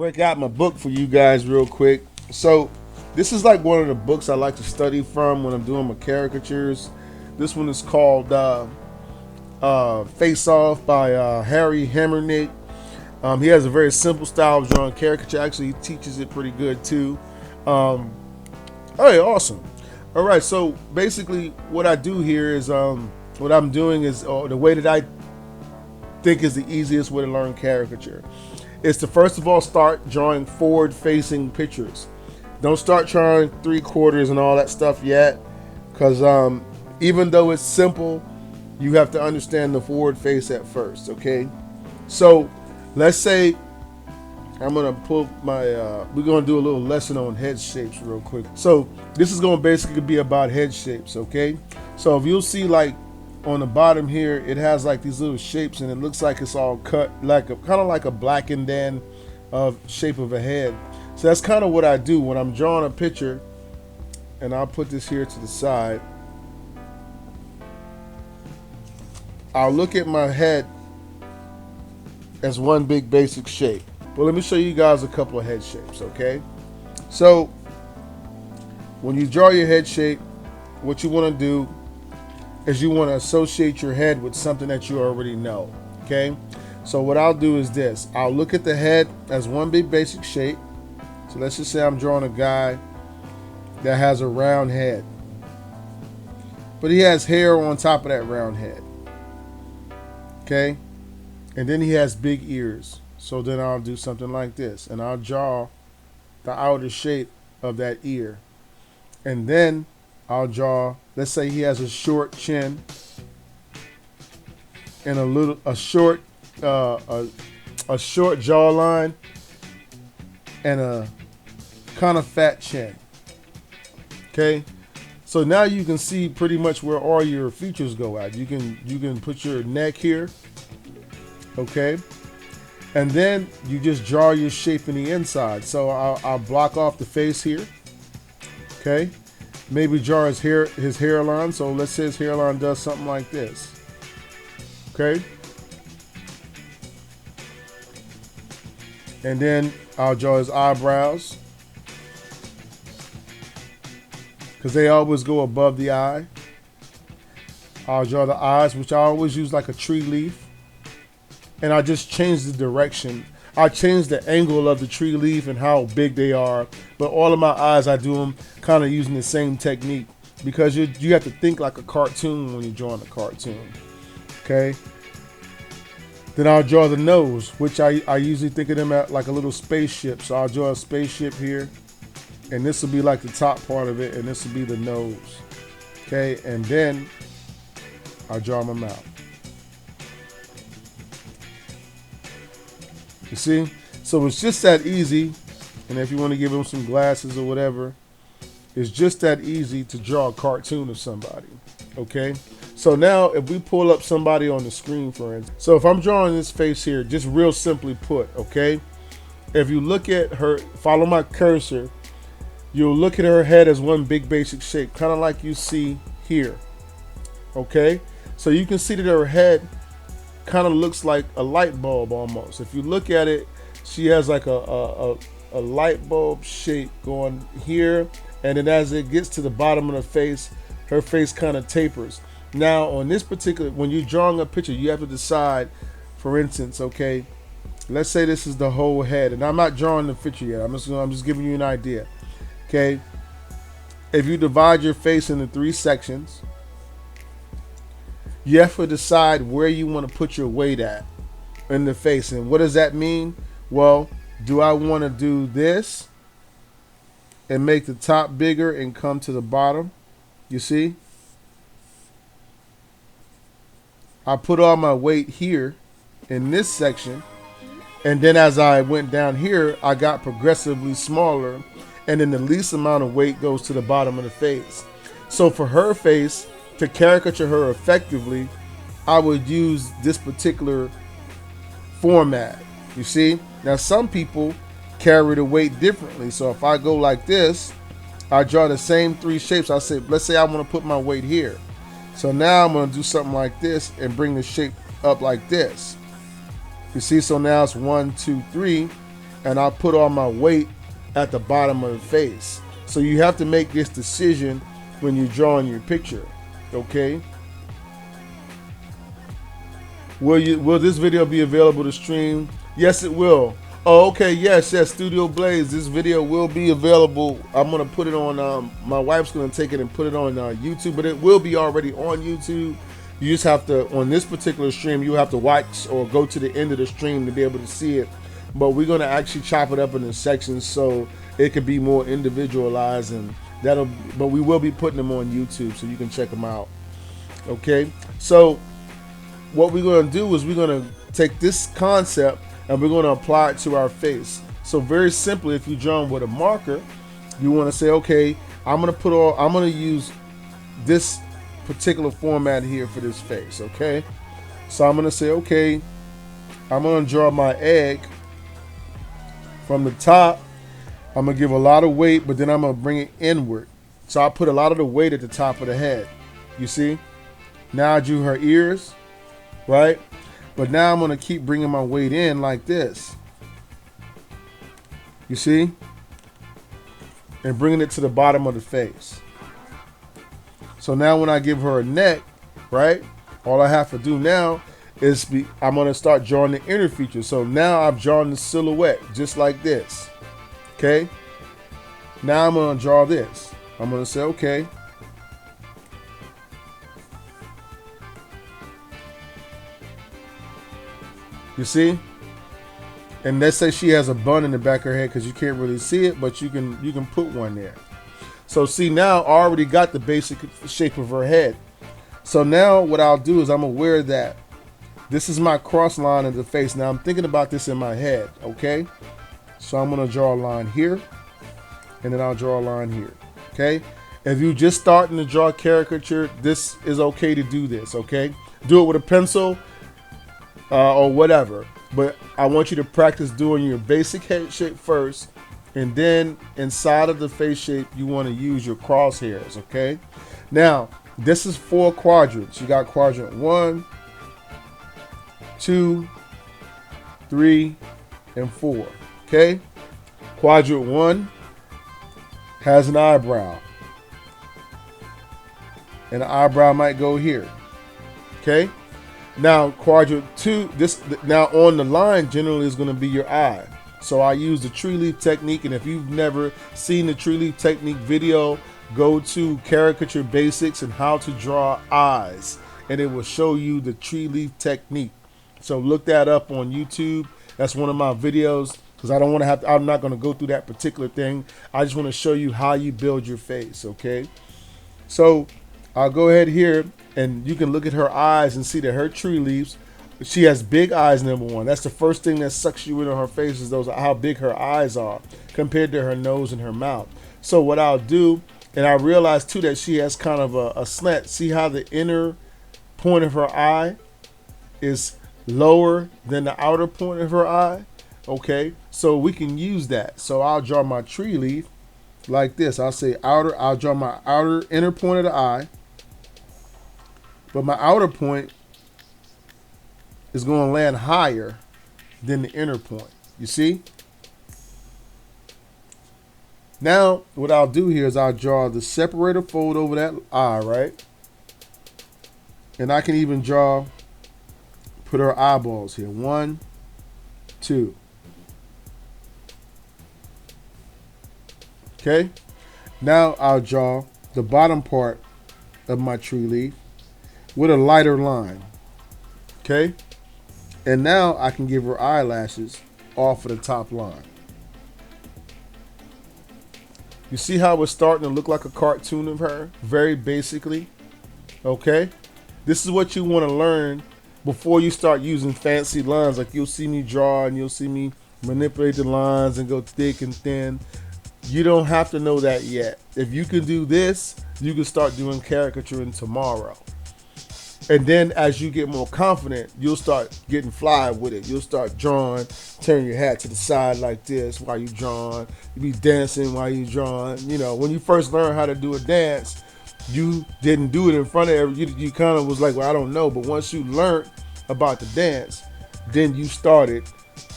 break out my book for you guys real quick. So this is like one of the books I like to study from when I'm doing my caricatures. This one is called Face Off by Harry Hammernick. He has a very simple style of drawing caricature. Actually, he teaches it pretty good too. Hey, awesome. All right, so basically what I do here is what I'm doing is the way that I think is the easiest way to learn caricature is to first of all start drawing forward-facing pictures. Don't start trying 3/4 and all that stuff yet, because even though it's simple, you have to understand the forward face at first. Okay, so let's say I'm gonna pull my. We're gonna do a little lesson on head shapes real quick. So this is gonna basically be about head shapes. Okay, so if you'll see like on the bottom here, it has like these little shapes, and it looks like it's all cut like a kind of like a blackened in shape of a head. So that's kind of what I do when I'm drawing a picture, and I'll put this here to the side. I'll look at my head as one big basic shape. But let me show you guys a couple of head shapes, okay? So when you draw your head shape, what you want to do is you want to associate your head with something that you already know, okay? So what I'll do is this. I'll look at the head as one big basic shape. So let's just say I'm drawing a guy that has a round head, but he has hair on top of that round head, okay? And then he has big ears. So then I'll do something like this, and I'll draw the outer shape of that ear. And then I'll draw, let's say he has a short chin and a short jawline and a kind of fat chin. Okay? So now you can see pretty much where all your features go at. You can put your neck here. Okay? And then you just draw your shape in the inside. So I'll block off the face here. Okay? Maybe draw his hairline. So let's say his hairline does something like this. Okay? And then I'll draw his eyebrows, because they always go above the eye. I'll draw the eyes, which I always use like a tree leaf. And I just change the direction. I change the angle of the tree leaf and how big they are. But all of my eyes, I do them kind of using the same technique, because you have to think like a cartoon when you're drawing a cartoon. Okay. Then I'll draw the nose, which I usually think of them at like a little spaceship. So I'll draw a spaceship here, and this will be like the top part of it, and this will be the nose. Okay. And then I'll draw my mouth. You see? So it's just that easy. And if you want to give them some glasses or whatever, it's just that easy to draw a cartoon of somebody. Okay? So now if we pull up somebody on the screen, for instance. So if I'm drawing this face here, just real simply put, okay? If you look at her, follow my cursor, you'll look at her head as one big basic shape, kind of like you see here. Okay? So you can see that her head kind of looks like a light bulb almost. If you look at it, she has like a light bulb shape going here, and then as it gets to the bottom of the face, her face kind of tapers. Now on this particular, when you're drawing a picture, you have to decide, for instance, okay, let's say this is the whole head, and I'm not drawing the picture yet, I'm just giving you an idea. Okay, if you divide your face into 3 sections, you have to decide where you want to put your weight at in the face. And what does that mean? Well, do I want to do this and make the top bigger and come to the bottom? You see? I put all my weight here in this section, and then as I went down here, I got progressively smaller, and then the least amount of weight goes to the bottom of the face. So for her face, to caricature her effectively, I would use this particular format. You see? Now some people carry the weight differently. So if I go like this, I draw the same 3 shapes. I say, let's say I want to put my weight here. So now I'm going to do something like this and bring the shape up like this. You see? So now it's 1, 2, 3. and I put all my weight at the bottom of the face. So you have to make this decision when you're drawing your picture, okay? Will this video be available to stream? Yes, it will. Oh, okay, yes, Studio Blaze. This video will be available. I'm gonna put it on. My wife's gonna take it and put it on YouTube, but it will be already on YouTube. You just have to, on this particular stream, you have to watch or go to the end of the stream to be able to see it. But we're gonna actually chop it up into sections so it could be more individualized, and but we will be putting them on YouTube so you can check them out. Okay, so what we're gonna do is we're gonna take this concept and we're going to apply it to our face. So very simply, if you're drawing with a marker, you want to say, okay, I'm going to use this particular format here for this face, okay? So I'm going to say, okay, I'm going to draw my egg from the top. I'm going to give a lot of weight, but then I'm going to bring it inward. So I put a lot of the weight at the top of the head. You see? Now I drew her ears, right? But now I'm going to keep bringing my weight in like this. You see? And bringing it to the bottom of the face. So now when I give her a neck, right? All I have to do now is I'm going to start drawing the inner features. So now I've drawn the silhouette just like this. Okay? Now I'm going to draw this. I'm going to say, okay. You see? And let's say she has a bun in the back of her head because you can't really see it, but you can put one there. So see, now I already got the basic shape of her head. So now what I'll do is I'm aware of that this is my cross line of the face. Now I'm thinking about this in my head, okay? So I'm gonna draw a line here, and then I'll draw a line here, okay? If you're just starting to draw a caricature, this is okay to do this, okay? Do it with a pencil, or whatever, but I want you to practice doing your basic head shape first, and then inside of the face shape you want to use your crosshairs. Okay, now this is 4 quadrants. You got quadrant 1, 2, 3, and 4. Okay, quadrant 1 has an eyebrow, and the eyebrow might go here. Okay, now quadrant 2, now on the line generally is going to be your eye. So I use the tree leaf technique, and if you've never seen the tree leaf technique video, go to Caricature Basics and how to draw eyes, and it will show you the tree leaf technique. So look that up on YouTube. That's one of my videos, because I'm not going to go through that particular thing. I just want to show you how you build your face. Okay, so I'll go ahead here, and you can look at her eyes and see that her tree leaves, she has big eyes, number one. That's the first thing that sucks you into her face, is how big her eyes are compared to her nose and her mouth. So what I'll do, and I realize too that she has kind of a slant. See how the inner point of her eye is lower than the outer point of her eye? Okay, so we can use that. So I'll draw my tree leaf like this. I'll draw my inner point of the eye, but my outer point is going to land higher than the inner point. You see? Now, what I'll do here is I'll draw the separator fold over that eye, right? And I can even put her eyeballs here. 1, 2. Okay? Now I'll draw the bottom part of my tree leaf with a lighter line. Okay? And now I can give her eyelashes off of the top line. You see how it's starting to look like a cartoon of her? Very basically. Okay? This is what you want to learn before you start using fancy lines. Like you'll see me draw and you'll see me manipulate the lines and go thick and thin. You don't have to know that yet. If you can do this, you can start doing caricaturing tomorrow. And then as you get more confident, you'll start getting fly with it. You'll start drawing, turn your hat to the side like this while you're drawing. You be dancing while you're drawing. You know, when you first learned how to do a dance, you didn't do it in front of everybody. You kind of was like, well, I don't know. But once you learned about the dance, then you started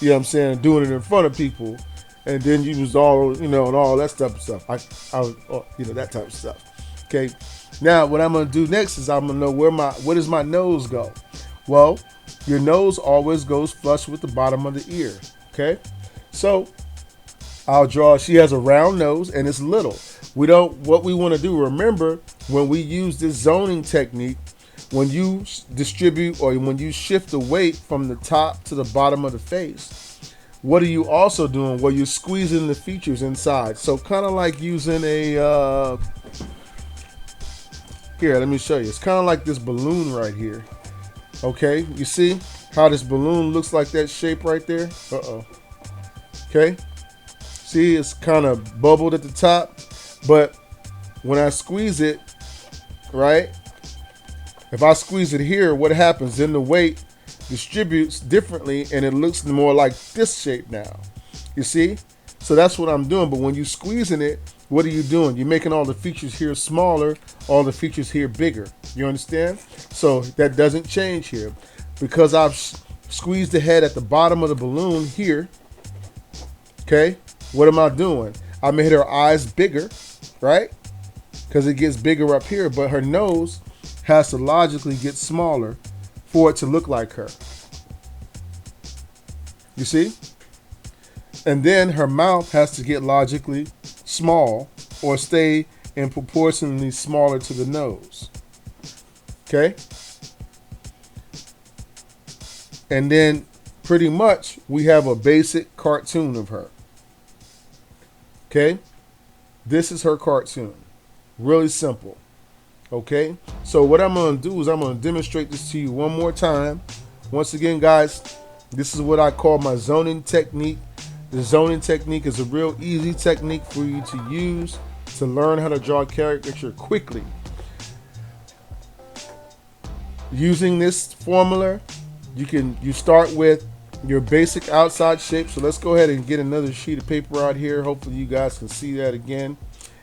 You know what I'm saying? Doing it in front of people, and then you was all, and all that stuff. I was, that type of stuff. Okay. Now what I'm gonna do next is I'm gonna know where does my nose go? Well, your nose always goes flush with the bottom of the ear. Okay. So I'll draw. She has a round nose and it's little. What we want to do. Remember, when we use this zoning technique, when you distribute or when you shift the weight from the top to the bottom of the face, what are you also doing? Well, you're squeezing the features inside. So kind of like using a, here, let me show you. It's kind of like this balloon right here. Okay, you see how this balloon looks like that shape right there? Okay, see, it's kind of bubbled at the top, but when I squeeze it, right? If I squeeze it here, what happens? Then the weight distributes differently and it looks more like this shape now. You see? So that's what I'm doing. But when you're squeezing it, what are you doing? You're making all the features here smaller, all the features here bigger. You understand? So that doesn't change here. Because I've squeezed the head at the bottom of the balloon here, okay, what am I doing? I made her eyes bigger, right? Because it gets bigger up here, but her nose has to logically get smaller for it to look like her. You see? And then her mouth has to get logically small or stay in proportionally smaller to the nose. Okay? And then pretty much we have a basic cartoon of her. Okay? This is her cartoon. Really simple. Okay? So what I'm going to do is I'm going to demonstrate this to you one more time. Once again, guys, this is what I call my zoning technique. The zoning technique is a real easy technique for you to use to learn how to draw a caricature quickly. Using this formula, you start with your basic outside shape. So let's go ahead and get another sheet of paper out here. Hopefully you guys can see that again.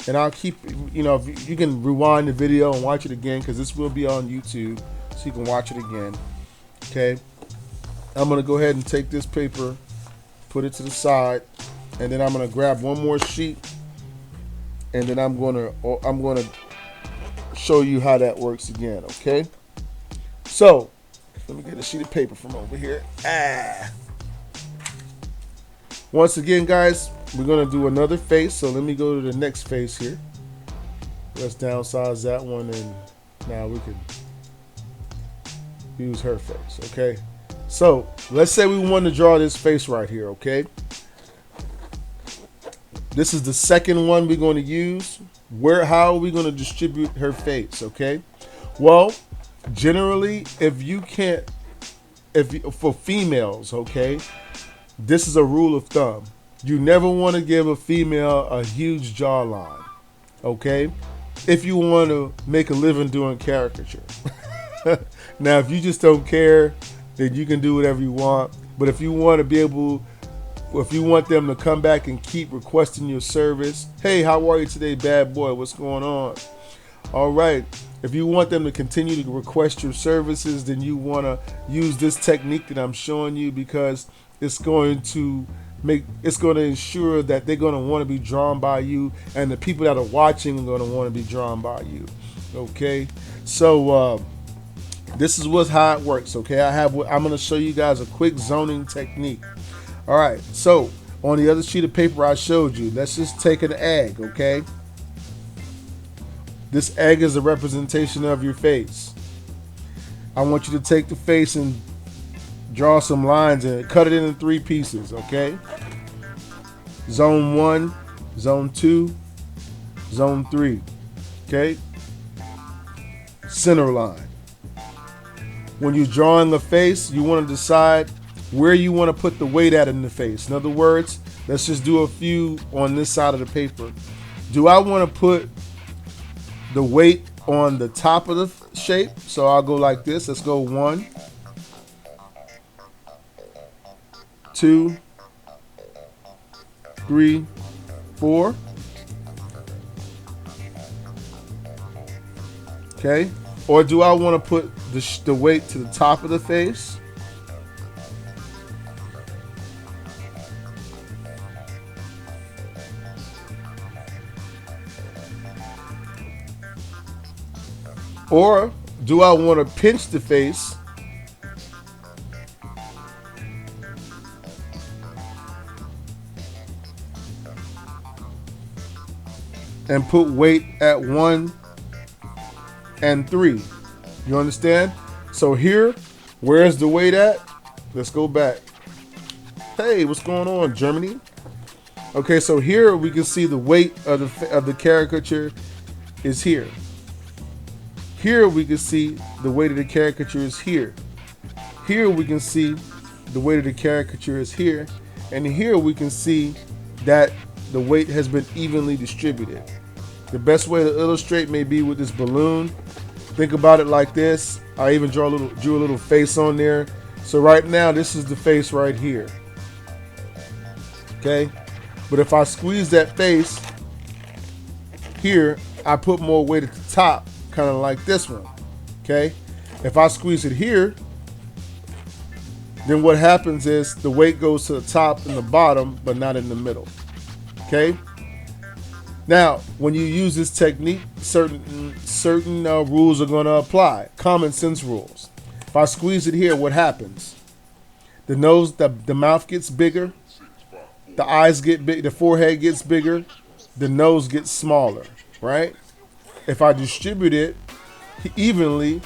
And I'll keep, if you can rewind the video and watch it again, because this will be on YouTube, so you can watch it again. Okay. I'm going to go ahead and take this paper, put it to the side, and then I'm going to grab one more sheet, and then I'm going to show you how that works again. Okay. So let me get a sheet of paper from over here. Once again, guys, we're going to do another face. So let me go to the next face here. Let's downsize that one, and now we can use her face. Okay. So let's say we want to draw this face right here. Okay. This is the second one we're going to use. How are we going to distribute her face? Okay. Well, generally, for females, okay, this is a rule of thumb. You never want to give a female a huge jawline, okay, if you want to make a living doing caricature. Now, if you just don't care, then you can do whatever you want. But if you want them to come back and keep requesting your service, hey, how are you today, bad boy? What's going on? All right. If you want them to continue to request your services, then you want to use this technique that I'm showing you, because it's going to ensure that they're going to want to be drawn by you, and the people that are watching are going to want to be drawn by you. Okay, so this is how it works. Okay, I'm going to show you guys a quick zoning technique. All right, so on the other sheet of paper I showed you, let's just take an egg. Okay. This egg is a representation of your face. I want you to take the face and draw some lines in it. Cut it into 3 pieces, okay? Zone 1, Zone 2, Zone 3, okay? Center line. When you're drawing the face, you want to decide where you want to put the weight at in the face. In other words, let's just do a few on this side of the paper. Do I want to put the weight on the top of the shape? So I'll go like this. Let's go 1, 2, 3, 4. Okay. Or do I want to put the weight to the top of the face? Or do I want to pinch the face and put weight at 1 and 3? You understand? So here, where's the weight at? Let's go back. Hey, what's going on, Germany? Okay, so here we can see the weight of the caricature is here. Here we can see the weight of the caricature is here. Here we can see the weight of the caricature is here. And here we can see that the weight has been evenly distributed. The best way to illustrate may be with this balloon. Think about it like this. I even drew a little face on there. So right now, this is the face right here. Okay? But if I squeeze that face here, I put more weight at the top, kind of like this one. Okay? If I squeeze it here, then what happens is the weight goes to the top and the bottom, but not in the middle. Okay? Now, when you use this technique, certain rules are going to apply. Common sense rules. If I squeeze it here, what happens? The nose, the mouth gets bigger. The eyes get big. The forehead gets bigger. The nose gets smaller, right? If I distribute it evenly,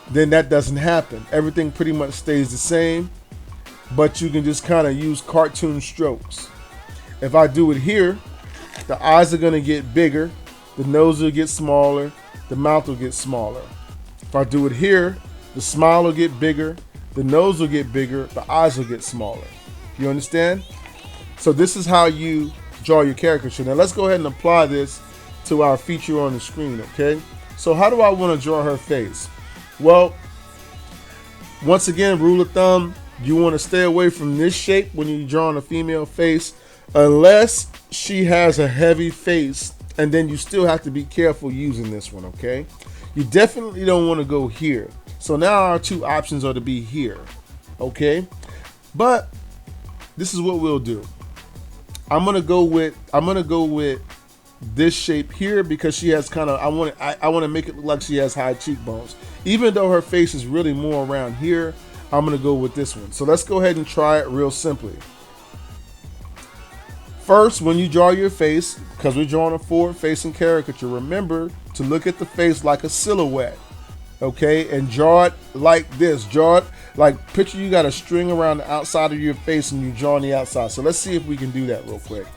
then that doesn't happen. Everything pretty much stays the same, but you can just kind of use cartoon strokes. If I do it here, the eyes are going to get bigger, the nose will get smaller, the mouth will get smaller. If I do it here, the smile will get bigger, the nose will get bigger, the eyes will get smaller. You understand? So this is how you draw your caricature. Now let's go ahead and apply this to our feature on the screen, okay? So how do I want to draw her face? Well, once again, rule of thumb, you want to stay away from this shape when you're drawing a female face, unless she has a heavy face, and then you still have to be careful using this one, okay? You definitely don't want to go here. So now our two options are to be here, okay? But this is what we'll do. I'm gonna go with this shape here because she has kind of, I want to make it look like she has high cheekbones. Even though her face is really more around here, I'm gonna go with this one. So let's go ahead and try it real simply. First, when you draw your face, because we're drawing a forward-facing caricature, remember to look at the face like a silhouette, okay? And draw it like this. Draw it like, picture you got a string around the outside of your face and you draw on the outside. So let's see if we can do that real quick.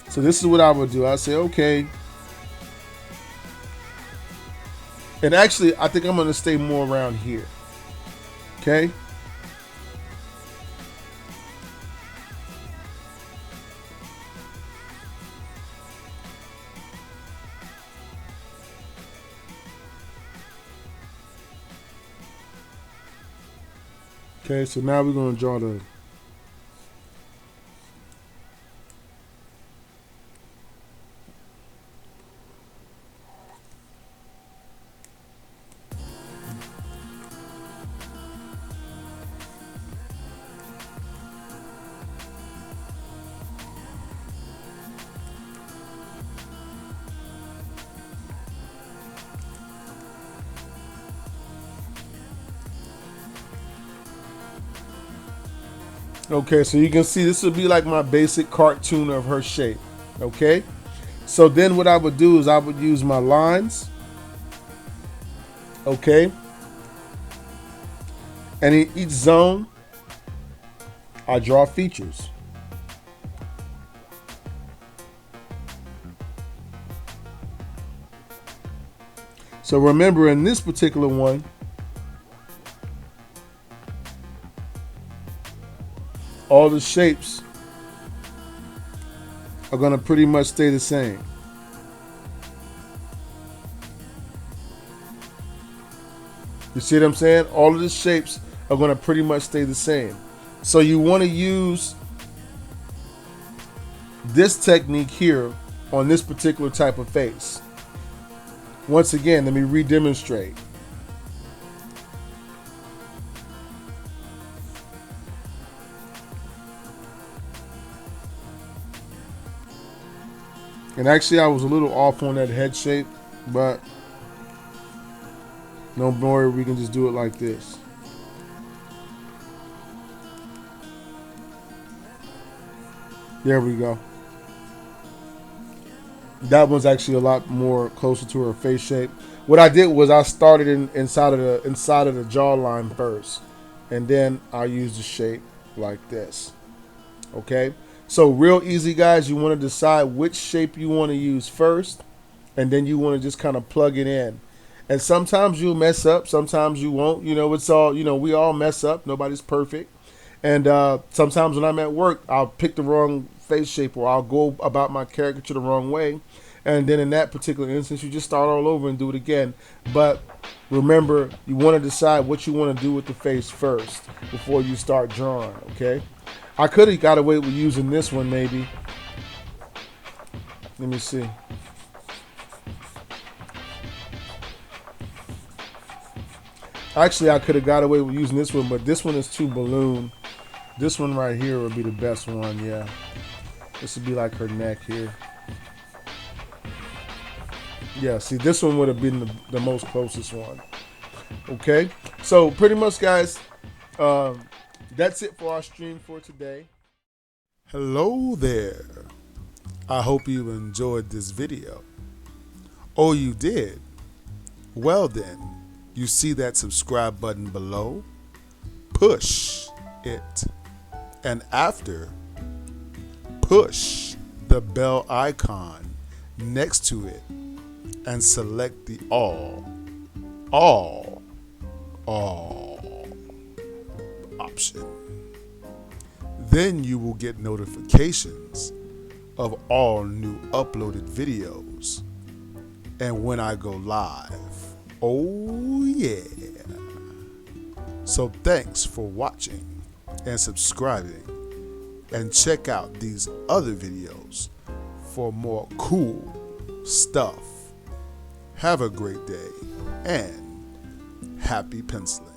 So this is what I would do. I say, okay. And actually, I think I'm going to stay more around here, okay? Okay, so now we're going to draw the okay, so you can see this would be like my basic cartoon of her shape, okay? So then what I would do is I would use my lines, okay? And in each zone, I draw features. So remember, in this particular one, all the shapes are going to pretty much stay the same. You see what I'm saying? All of the shapes are going to pretty much stay the same. So you want to use this technique here on this particular type of face. Once again, let me re-demonstrate. And actually, I was a little off on that head shape, but No more, we can just do it like this. There we go. That one's actually a lot more closer to her face shape. What I did was I started inside of the jawline first, and then I used the shape like this. Okay, so real easy, guys. You want to decide which shape you want to use first, and then you want to just kind of plug it in. And sometimes you'll mess up, sometimes you won't. It's all, we all mess up. Nobody's perfect. And sometimes when I'm at work, I'll pick the wrong face shape, or I'll go about my caricature the wrong way. And then in that particular instance, you just start all over and do it again. But remember, you want to decide what you want to do with the face first before you start drawing, okay? I could have got away with using this one maybe. Let me see. Actually, I could have got away with using this one, but this one is too balloon. This one right here would be the best one, yeah. This would be like her neck here. Yeah, see, this one would have been the most closest one. Okay, so pretty much, guys, that's it for our stream for today. Hello there. I hope you enjoyed this video. Oh, you did? Well then, you see that subscribe button below? Push it. And after, push the bell icon next to it and select the all option. Then you will get notifications of all new uploaded videos and when I go live. Oh yeah. So thanks for watching and subscribing, and check out these other videos for more cool stuff. Have a great day and happy penciling.